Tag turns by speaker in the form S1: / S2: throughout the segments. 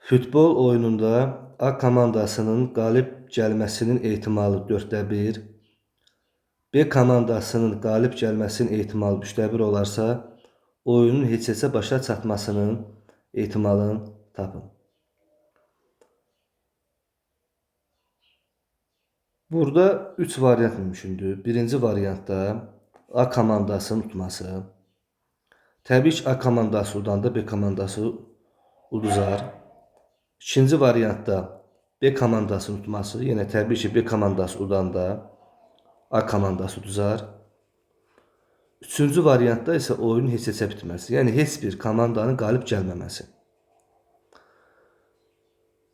S1: Futbol oyununda A komandasının qalib gəlməsinin ehtimalı 1/4, B komandasının qalib gəlməsinin ehtimalı 3/1 olarsa, oyunun heç-heçə başa çatmasının ehtimalını tapın. Burada 3 variant mümkündür. Birinci variantda A komandasının tutması. Təbii ki, A komandası udanda B komandası uduzar. İkinci variantda B komandasının tutması. Yenə təbii ki, B komandası udanda A komandası uduzar. Üçüncü variantda isə oyunun heç-heçə bitməsi. Yəni heç bir komandanın qalib gəlməməsi.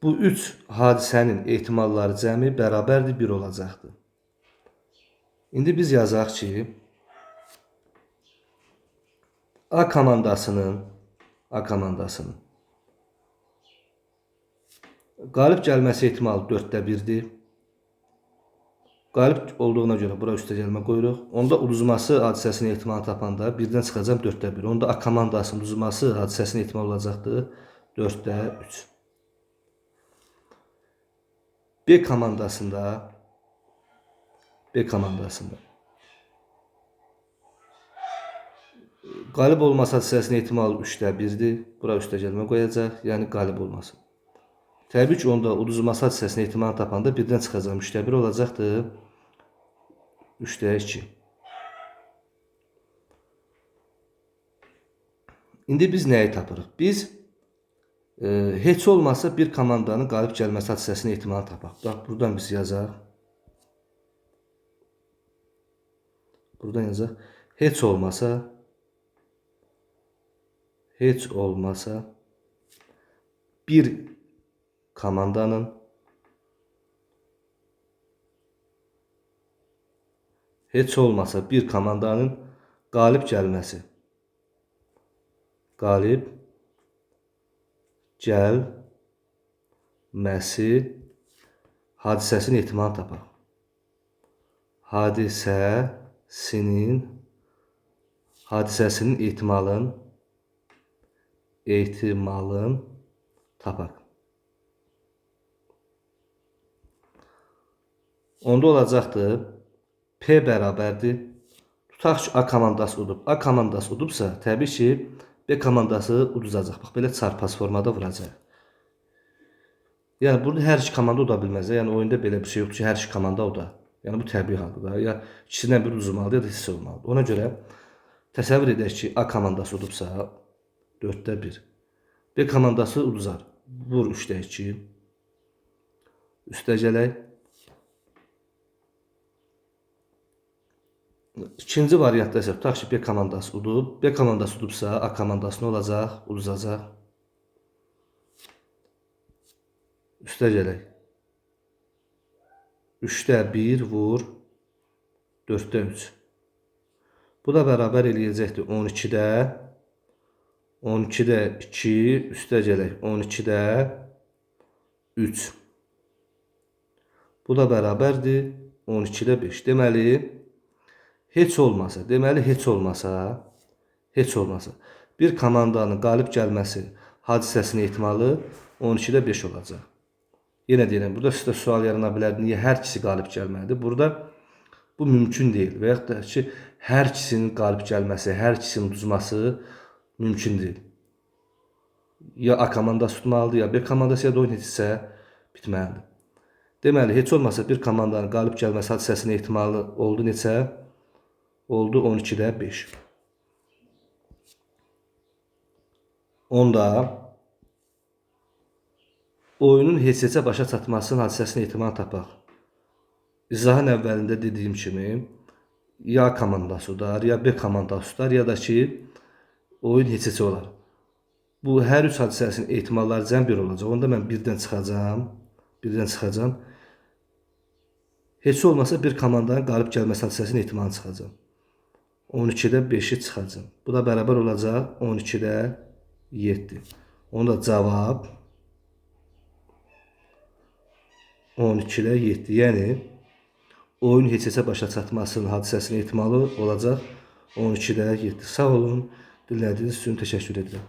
S1: Bu üç hadisənin ehtimalları cəmi bərabərdir 1 olacaqdır. İndi biz yazaq ki, A komandasının qalib gəlməsi ehtimalı 4/1'dir. Qalib olduğuna görə bura üstəgəlmə qoyuruq. Onda uduzması hadisəsinin ehtimalını tapanda 1-dən çıxacam 4/1. Onda A komandasının uduzması hadisəsinin ehtimalı olacaqdır 4/3. B komandasında qalib olması hadisəsinin ehtimalı 3/1'dir. Bura üstəgəlmə qoyacaq, yəni qalib olması. Təbii ki, onda uduzması hadisəsinin ehtimalını tapanda 1-dən çıxacaq 3/1 olacaqdır 3/2. İndi biz nəyi tapırıq? Biz heç olmasa bir komandanın qalib gəlməsi hadisəsinin ehtimalını tapaq. Bax, buradan biz yazaq. Buradan yazaq. Heç olmasa bir komandanın qalib gəlməsi hadisəsinin ehtimalını tapaq. Hadisəsinin ehtimalını tapaq. Onda olacaqdır P bərabərdir. Tutaq ki, A komandası udub. A komandası udubsa, təbii ki, B komandası uduzacaq. Bax, belə çarpaz formada vuracaq. Yəni burada hər iki komanda uda bilməz. Yəni oyunda belə bir şey yoxdur ki, hər iki komanda uda. Yəni bu təbii haldır. Ya ikisindən biri uduzmalıdır ya da hissə olmalıdır. Ona görə təsəvvür edək ki, A komandası udubsa 4/1. B komandası uduzar. Vur 3/2. Üstəgələk. İkinci variantda isə tutaq ki, B komandası udub. B komandası udubsa, A komandası nə olacaq? Uduzacaq. Üstəgələk. 3/1 vur 4/3. Bu da bərabər eləyəcəkdir 12/2 üstəgələk 12/3. Bu da bərabərdir 12/5. Deməli, heç olmasa bir komandanın qalib gəlməsi hadisəsinin ehtimalı 12/5 olacaq. Yenə deyirəm, burada sizə sual yarana bilər, niyə hər ikisi qalib gəlməlidir? Burada bu mümkün deyil və yaxud da ki, hər ikisinin qalib gəlməsi, hər ikisinin uduzması mümkün deyil. Ya A komandası tutmalıdır, ya B komandası, ya da oyun heç-heçə bitməlidir. Deməli, heç olmasa bir komandanın qalib gəlməsi hadisəsinin ehtimalı oldu neçə? Oldu 12/5. Onda oyunun heç-heçə başa çatmasının hadisəsinin ehtimalını tapaq. İzahın əvvəlində dediyim kimi, ya A komandası udar, ya B komandası udar, ya da ki, oyun heç-heçə olar. Bu hər üç hadisəsinin ehtimalları cəm 1 olacaq. Onda mən 1-dən çıxacam. Heç olmasa bir komandanın qalib gəlməsi hadisəsinin ehtimalını çıxacam. 12/5'i çıxacam. Bu da bərabər olacaq 12/7. Onda cavab 12/7. Yəni oyun heç-heçə başa çatmasının hadisəsinin ehtimalı olacaq 12/7. Sağ olun. Dinlədiyiniz üçün təşəkkür edirəm.